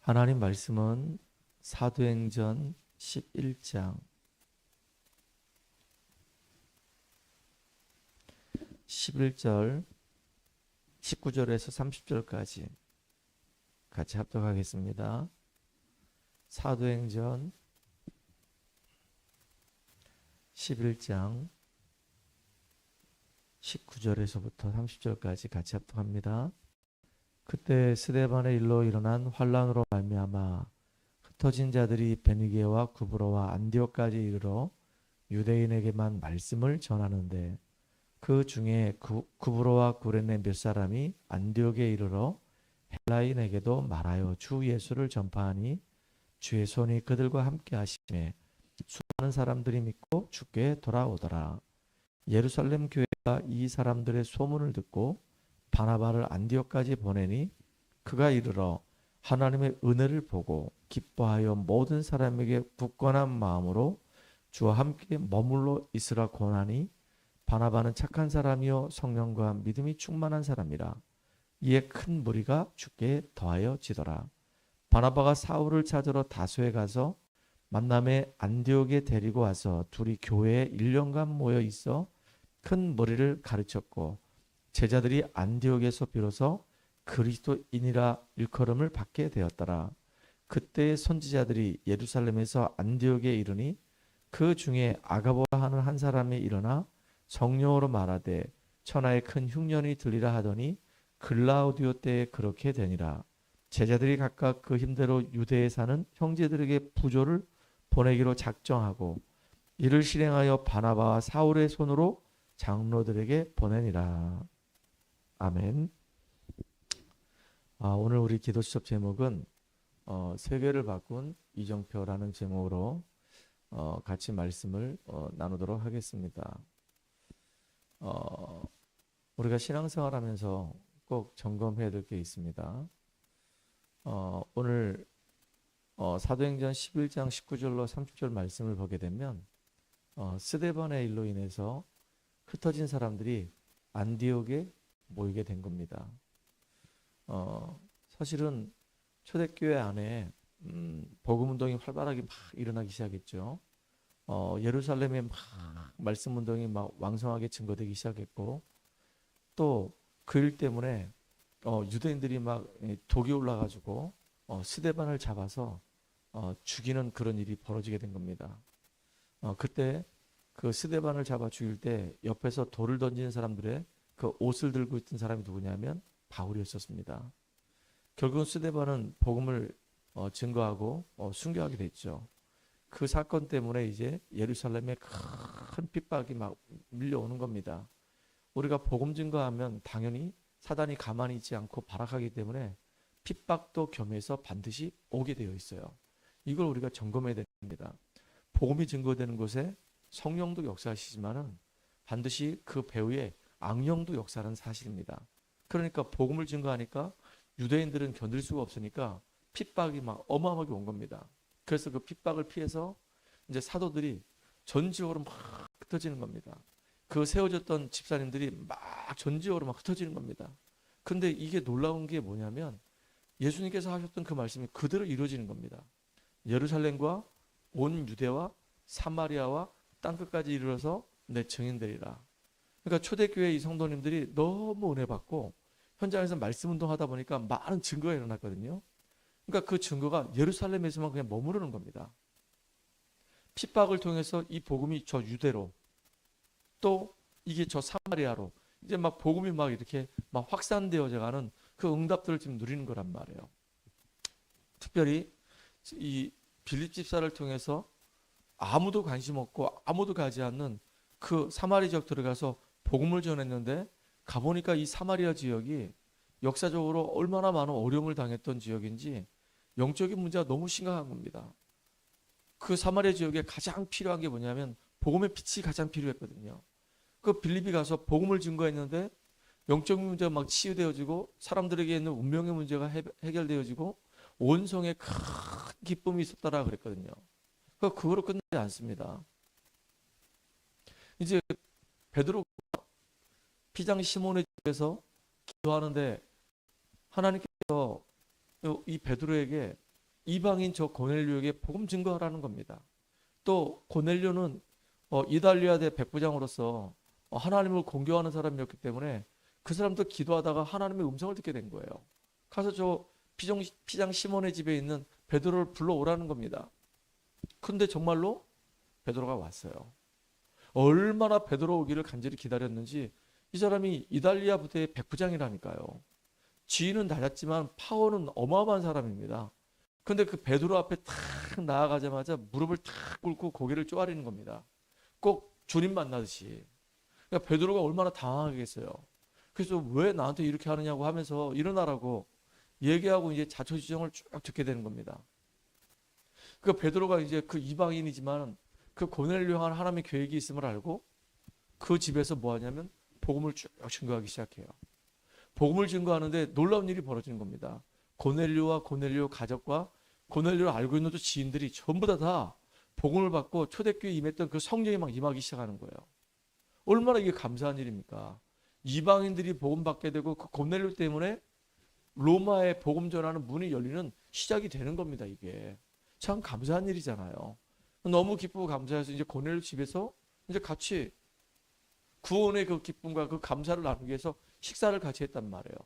하나님 말씀은 사도행전 11장 11절 19절에서 30절까지 같이 합독하겠습니다. 사도행전 11장 19절에서부터 30절까지 같이 합독합니다. 그때 스데반의 일로 일어난 환란으로 말미암아 흩어진 자들이 베니게와 구브로와 안디옥까지 이르러 유대인에게만 말씀을 전하는데 그 중에 구브로와 구레네 몇 사람이 안디옥에 이르러 헬라인에게도 말하여 주 예수를 전파하니 주의 손이 그들과 함께 하심에 수많은 사람들이 믿고 주께 돌아오더라. 예루살렘 교회가 이 사람들의 소문을 듣고 바나바를 안디옥까지 보내니 그가 이르러 하나님의 은혜를 보고 기뻐하여 모든 사람에게 굳건한 마음으로 주와 함께 머물러 있으라 권하니 바나바는 착한 사람이요 성령과 믿음이 충만한 사람이라. 이에 큰 무리가 주께 더하여 지더라. 바나바가 사울을 찾으러 다소에 가서 만남에 안디옥에 데리고 와서 둘이 교회에 1년간 모여 있어 큰 무리를 가르쳤고 제자들이 안디옥에서 비로소 그리스도인이라 일컬음을 받게 되었더라. 그때 선지자들이 예루살렘에서 안디옥에 이르니 그 중에 아가보라 하는 한 사람이 일어나 성령으로 말하되 천하에 큰 흉년이 들리라 하더니 글라우디오 때에 그렇게 되니라. 제자들이 각각 그 힘대로 유대에 사는 형제들에게 부조를 보내기로 작정하고 이를 실행하여 바나바와 사울의 손으로 장로들에게 보내니라. 아멘. 오늘 우리 기도 수업 제목은 세계를 바꾼 이정표라는 제목으로 같이 말씀을 나누도록 하겠습니다. 우리가 신앙생활하면서 꼭 점검해야 될 게 있습니다. 오늘 사도행전 11장 19절로 30절 말씀을 보게 되면 스데반의 일로 인해서 흩어진 사람들이 안디옥에 모이게 된 겁니다. 사실은 초대교회 안에 복음운동이 활발하게 막 일어나기 시작했죠. 예루살렘에 막 말씀운동이 막 왕성하게 증거되기 시작했고 또 그 일 때문에 유대인들이 막 독이 올라가지고 스데반을 잡아서 죽이는 그런 일이 벌어지게 된 겁니다. 그때 그 스데반을 잡아 죽일 때 옆에서 돌을 던지는 사람들의 그 옷을 들고 있던 사람이 누구냐면 바울이었었습니다. 결국은 스데반은 복음을 증거하고 순교하게 됐죠. 그 사건 때문에 이제 예루살렘에 큰 핍박이 막 밀려오는 겁니다. 우리가 복음 증거하면 당연히 사단이 가만히 있지 않고 발악하기 때문에 핍박도 겸해서 반드시 오게 되어 있어요. 이걸 우리가 점검해야 됩니다. 복음이 증거되는 곳에 성령도 역사하시지만은 반드시 그 배후에 악령도 역사하는 사실입니다. 그러니까 복음을 증거하니까 유대인들은 견딜 수가 없으니까 핍박이 막 어마어마하게 온 겁니다. 그래서 그 핍박을 피해서 이제 사도들이 전지적으로 막 흩어지는 겁니다. 그 세워졌던 집사님들이 막 전지적으로 막 흩어지는 겁니다. 근데 이게 놀라운 게 뭐냐면 예수님께서 하셨던 그 말씀이 그대로 이루어지는 겁니다. 예루살렘과 온 유대와 사마리아와 땅끝까지 이르러서 내 증인되리라. 그러니까 초대교회 이 성도님들이 너무 은혜 받고 현장에서 말씀 운동하다 보니까 많은 증거가 일어났거든요. 그러니까 그 증거가 예루살렘에서만 그냥 머무르는 겁니다. 핍박을 통해서 이 복음이 저 유대로 또 이게 저 사마리아로 이제 막 복음이 막 이렇게 막 확산되어져 가는 그 응답들을 지금 누리는 거란 말이에요. 특별히 이 빌립 집사를 통해서 아무도 관심 없고 아무도 가지 않는 그 사마리 지역 들어가서 복음을 전했는데 가보니까 이 사마리아 지역이 역사적으로 얼마나 많은 어려움을 당했던 지역인지 영적인 문제가 너무 심각한 겁니다. 그 사마리아 지역에 가장 필요한 게 뭐냐면 복음의 빛이 가장 필요했거든요. 그 빌립이 가서 복음을 증거했는데 영적인 문제가 막 치유되어지고 사람들에게 있는 운명의 문제가 해결되어지고 온 성에 큰 기쁨이 있었다라 그랬거든요. 그거로 끝나지 않습니다. 이제 베드로가 피장 시몬의 집에서 기도하는데 하나님께서 이 베드로에게 이방인 저 고넬료에게 복음 증거하라는 겁니다. 또 고넬료는 이달리아 대 백부장으로서 하나님을 공경하는 사람이었기 때문에 그 사람도 기도하다가 하나님의 음성을 듣게 된 거예요. 가서 저 피장 시몬의 집에 있는 베드로를 불러오라는 겁니다. 근데 정말로 베드로가 왔어요. 얼마나 베드로 오기를 간절히 기다렸는지 이 사람이 이달리아 부대의 백부장이라니까요. 지위는 낮았지만 파워는 어마어마한 사람입니다. 근데 그 베드로 앞에 탁 나아가자마자 무릎을 탁 꿇고 고개를 쪼아리는 겁니다. 꼭 주님 만나듯이. 그러니까 베드로가 얼마나 당황하겠어요. 그래서 왜 나한테 이렇게 하느냐고 하면서 일어나라고 얘기하고 이제 자초지종을 쭉 듣게 되는 겁니다. 그 베드로가 이제 그 이방인이지만 그 고넬료 향한 하나님의 계획이 있음을 알고 그 집에서 뭐 하냐면 복음을 쭉 증거하기 시작해요. 복음을 증거하는데 놀라운 일이 벌어지는 겁니다. 고넬료와 고넬료 가족과 고넬료를 알고 있는 또 지인들이 전부 다 복음을 받고 초대교회에 임했던 그 성령이 막 임하기 시작하는 거예요. 얼마나 이게 감사한 일입니까? 이방인들이 복음 받게 되고 그 고넬료 때문에 로마에 복음 전하는 문이 열리는 시작이 되는 겁니다. 이게 참 감사한 일이잖아요. 너무 기쁘고 감사해서 이제 고넬료 집에서 이제 같이 구원의 그 기쁨과 그 감사를 나누기 위해서 식사를 같이 했단 말이에요.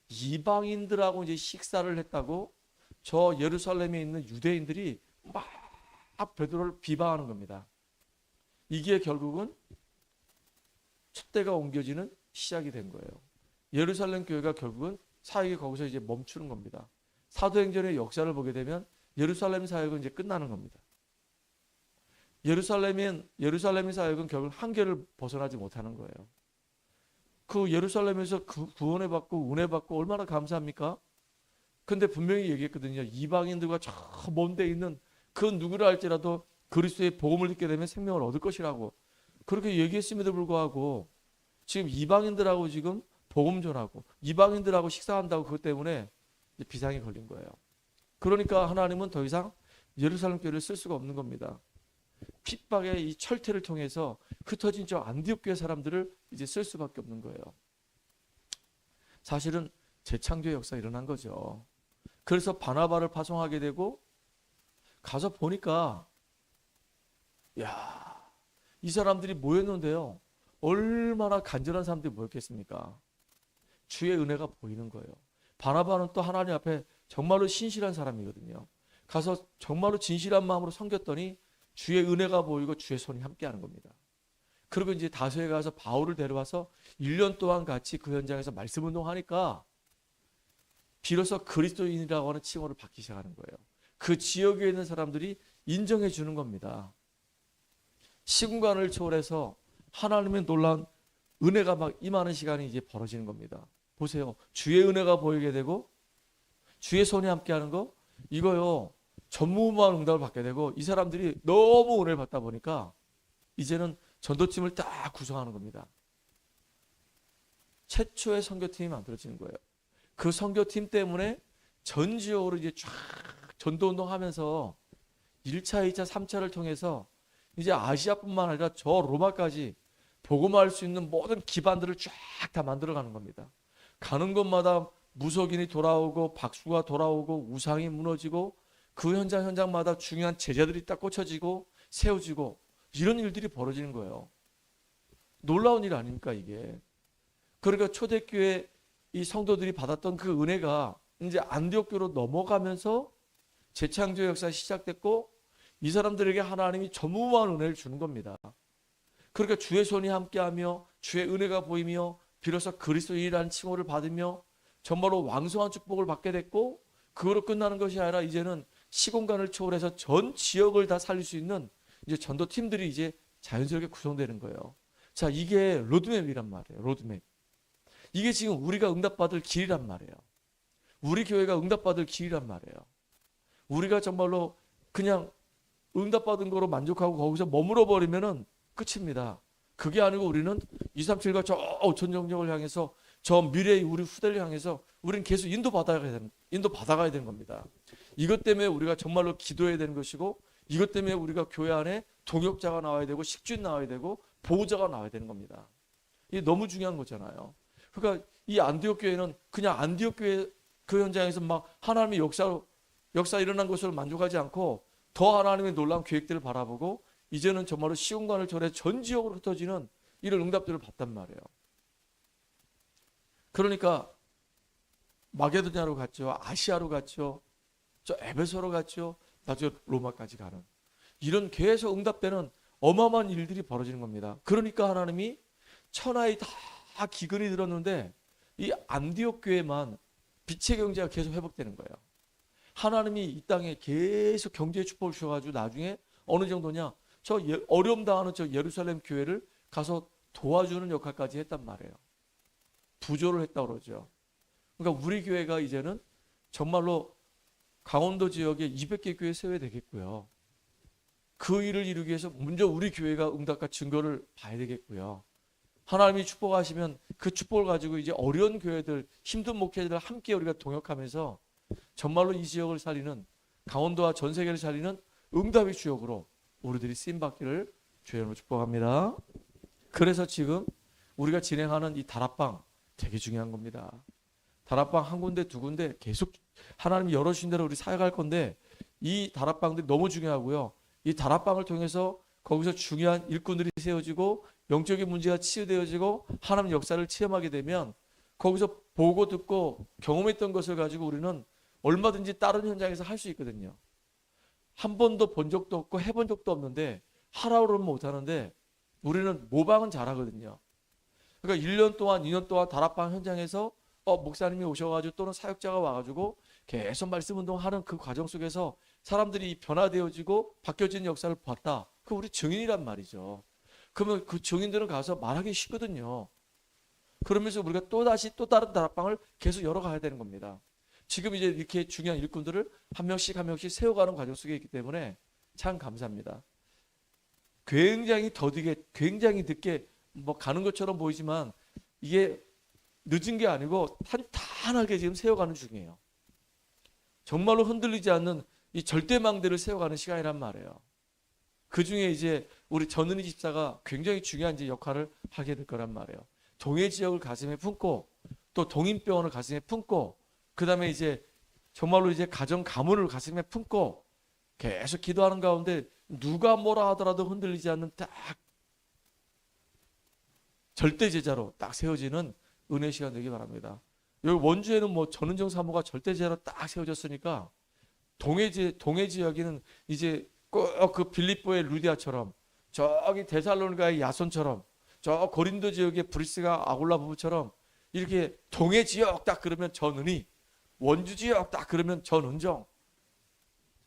이방인들하고 이제 식사를 했다고 저 예루살렘에 있는 유대인들이 막 베드로를 비방하는 겁니다. 이게 결국은 촛대가 옮겨지는 시작이 된 거예요. 예루살렘 교회가 결국은 사역이 거기서 이제 멈추는 겁니다. 사도행전의 역사를 보게 되면 예루살렘 사역은 이제 끝나는 겁니다. 예루살렘의 사역은 결국 한계를 벗어나지 못하는 거예요. 그 예루살렘에서 구원을 받고 은혜 받고 얼마나 감사합니까? 근데 분명히 얘기했거든요. 이방인들과 저 먼 데 있는 그 누구를 할지라도 그리스도의 복음을 듣게 되면 생명을 얻을 것이라고 그렇게 얘기했음에도 불구하고 지금 이방인들하고 지금 복음 전하고 이방인들하고 식사한다고 그것 때문에 비상이 걸린 거예요. 그러니까 하나님은 더 이상 예루살렘 교회를 쓸 수가 없는 겁니다. 핍박의 이 철퇴를 통해서 흩어진 저 안디옥 교회 사람들을 이제 쓸 수밖에 없는 거예요. 사실은 재창조의 역사가 일어난 거죠. 그래서 바나바를 파송하게 되고 가서 보니까 이 사람들이 모였는데요. 얼마나 간절한 사람들이 모였겠습니까? 주의 은혜가 보이는 거예요. 바나바는 또 하나님 앞에 정말로 신실한 사람이거든요. 가서 정말로 진실한 마음으로 섬겼더니 주의 은혜가 보이고 주의 손이 함께하는 겁니다. 그리고 이제 다소에 가서 바울을 데려와서 1년 동안 같이 그 현장에서 말씀 운동하니까 비로소 그리스도인이라고 하는 칭호를 받기 시작하는 거예요. 그 지역에 있는 사람들이 인정해 주는 겁니다. 시공간을 초월해서 하나님의 놀라운 은혜가 막 임하는 시간이 이제 벌어지는 겁니다. 보세요. 주의 은혜가 보이게 되고 주의 손이 함께하는 거 이거요. 전무후무한 응답을 받게 되고 이 사람들이 너무 은혜를 받다 보니까 이제는 전도팀을 딱 구성하는 겁니다. 최초의 선교팀이 만들어지는 거예요. 그 선교팀 때문에 전 지역으로 이제 쫙 전도운동하면서 1차, 2차, 3차를 통해서 이제 아시아뿐만 아니라 저 로마까지 복음할 수 있는 모든 기반들을 쫙 다 만들어가는 겁니다. 가는 곳마다 무속인이 돌아오고 박수가 돌아오고 우상이 무너지고 그 현장마다 중요한 제자들이 딱 꽂혀지고 세워지고 이런 일들이 벌어지는 거예요. 놀라운 일 아닙니까 이게. 그러니까 초대교회 이 성도들이 받았던 그 은혜가 이제 안디옥교로 넘어가면서 재창조 역사가 시작됐고 이 사람들에게 하나님이 전무후무한 은혜를 주는 겁니다. 그러니까 주의 손이 함께하며 주의 은혜가 보이며 비로소 그리스도인이라는 칭호를 받으며 정말로 왕성한 축복을 받게 됐고 그거로 끝나는 것이 아니라 이제는 시공간을 초월해서 전 지역을 다 살릴 수 있는 이제 전도팀들이 이제 자연스럽게 구성되는 거예요. 자, 이게 로드맵이란 말이에요. 로드맵. 이게 지금 우리가 응답받을 길이란 말이에요. 우리 교회가 응답받을 길이란 말이에요. 우리가 정말로 그냥 응답받은 거로 만족하고 거기서 머물러 버리면은 끝입니다. 그게 아니고 우리는 237과 저 5천 정령을 향해서 저 미래의 우리 후대를 향해서 우리는 계속 인도받아가야 되는 겁니다. 이것 때문에 우리가 정말로 기도해야 되는 것이고 이것 때문에 우리가 교회 안에 동역자가 나와야 되고 식주인 나와야 되고 보호자가 나와야 되는 겁니다. 이게 너무 중요한 거잖아요. 그러니까 이 안디옥 교회는 그냥 안디옥 교회 그 현장에서 막 하나님의 역사 일어난 것으로 만족하지 않고 더 하나님의 놀라운 계획들을 바라보고 이제는 정말로 시온관을 초래 전 지역으로 흩어지는 이런 응답들을 봤단 말이에요. 그러니까 마게도냐로 갔죠. 아시아로 갔죠. 저 에베소로 갔죠. 나중에 로마까지 가는 이런 계속 응답되는 어마어마한 일들이 벌어지는 겁니다. 그러니까 하나님이 천하에 다 기근이 들었는데 이 안디옥 교회만 빛의 경제가 계속 회복되는 거예요. 하나님이 이 땅에 계속 경제의 축복을 주셔가지고 나중에 어느 정도냐, 저 어려움 당하는 저 예루살렘 교회를 가서 도와주는 역할까지 했단 말이에요. 부조를 했다고 그러죠. 그러니까 우리 교회가 이제는 정말로 강원도 지역에 200개 교회 세워야 되겠고요. 그 일을 이루기 위해서 먼저 우리 교회가 응답과 증거를 봐야 되겠고요. 하나님이 축복하시면 그 축복을 가지고 이제 어려운 교회들, 힘든 목회자들 함께 우리가 동역하면서 정말로 이 지역을 살리는, 강원도와 전 세계를 살리는 응답의 주역으로 우리들이 쓰임받기를 주의 이름으로 축복합니다. 그래서 지금 우리가 진행하는 이 다락방 되게 중요한 겁니다. 다락방 한 군데 두 군데 계속 하나님이 열어주신 대로 우리 사역할 건데 이 다락방들이 너무 중요하고요. 이 다락방을 통해서 거기서 중요한 일꾼들이 세워지고 영적인 문제가 치유되어지고 하나님 역사를 체험하게 되면 거기서 보고 듣고 경험했던 것을 가지고 우리는 얼마든지 다른 현장에서 할 수 있거든요. 한 번도 본 적도 없고 해본 적도 없는데 하라고 그러면 못하는데 우리는 모방은 잘하거든요. 그러니까 1년 동안 2년 동안 다락방 현장에서 목사님이 오셔가지고 또는 사역자가 와가지고 계속 말씀 운동하는 그 과정 속에서 사람들이 변화되어지고 바뀌어지는 역사를 봤다. 그 우리 증인이란 말이죠. 그러면 그 증인들은 가서 말하기 쉽거든요. 그러면서 우리가 또다시 또 다른 다락방을 계속 열어가야 되는 겁니다. 지금 이제 이렇게 중요한 일꾼들을 한 명씩 한 명씩 세워가는 과정 속에 있기 때문에 참 감사합니다. 굉장히 더디게, 굉장히 늦게 뭐 가는 것처럼 보이지만 이게 늦은 게 아니고 탄탄하게 지금 세워가는 중이에요. 정말로 흔들리지 않는 이 절대망대를 세워가는 시간이란 말이에요. 그 중에 이제 우리 전은희 집사가 굉장히 중요한 이제 역할을 하게 될 거란 말이에요. 동해 지역을 가슴에 품고 또 동인병원을 가슴에 품고 그 다음에 이제 정말로 이제 가정 가문을 가슴에 품고 계속 기도하는 가운데 누가 뭐라 하더라도 흔들리지 않는 딱 절대 제자로 딱 세워지는 은혜 시간 되기 바랍니다. 여기 원주에는 뭐 전은정 사모가 절대 제자로 딱 세워졌으니까 동해 지역에는 이제 꼭 그 빌립보의 루디아처럼 저기 데살로니가의 야손처럼 저 고린도 지역의 브리스가 아굴라 부부처럼 이렇게 동해 지역 딱 그러면 전은희, 원주 지역 딱 그러면 전은정.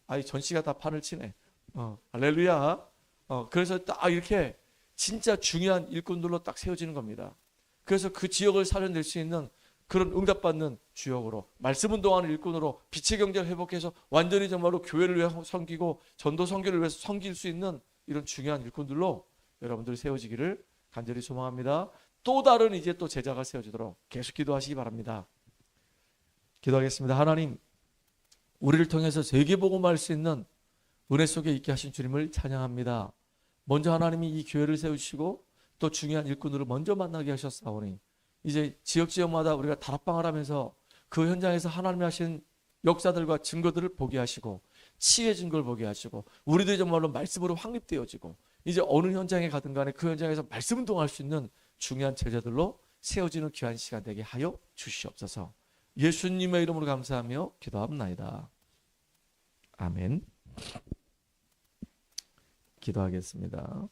아이 전씨가 다 판을 치네. 할렐루야. 그래서 딱 이렇게 진짜 중요한 일꾼들로 딱 세워지는 겁니다. 그래서 그 지역을 살려낼 수 있는 그런 응답받는 주역으로 말씀 운동하는 일꾼으로 빛의 경제를 회복해서 완전히 정말로 교회를 위해 섬기고 전도 선교를 위해서 섬길 수 있는 이런 중요한 일꾼들로 여러분들이 세워지기를 간절히 소망합니다. 또 다른 이제 또 제자가 세워지도록 계속 기도하시기 바랍니다. 기도하겠습니다. 하나님, 우리를 통해서 세계복음할 수 있는 은혜 속에 있게 하신 주님을 찬양합니다. 먼저 하나님이 이 교회를 세우시고 또 중요한 일꾼으로 먼저 만나게 하셨사오니 이제 지역마다 우리가 다락방을 하면서 그 현장에서 하나님이 하신 역사들과 증거들을 보게 하시고 치유의 증거를 보게 하시고 우리들이 정말로 말씀으로 확립되어지고 이제 어느 현장에 가든 간에 그 현장에서 말씀 운동할 수 있는 중요한 제자들로 세워지는 귀한 시간 되게 하여 주시옵소서. 예수님의 이름으로 감사하며 기도합나이다. 아멘. 기도하겠습니다.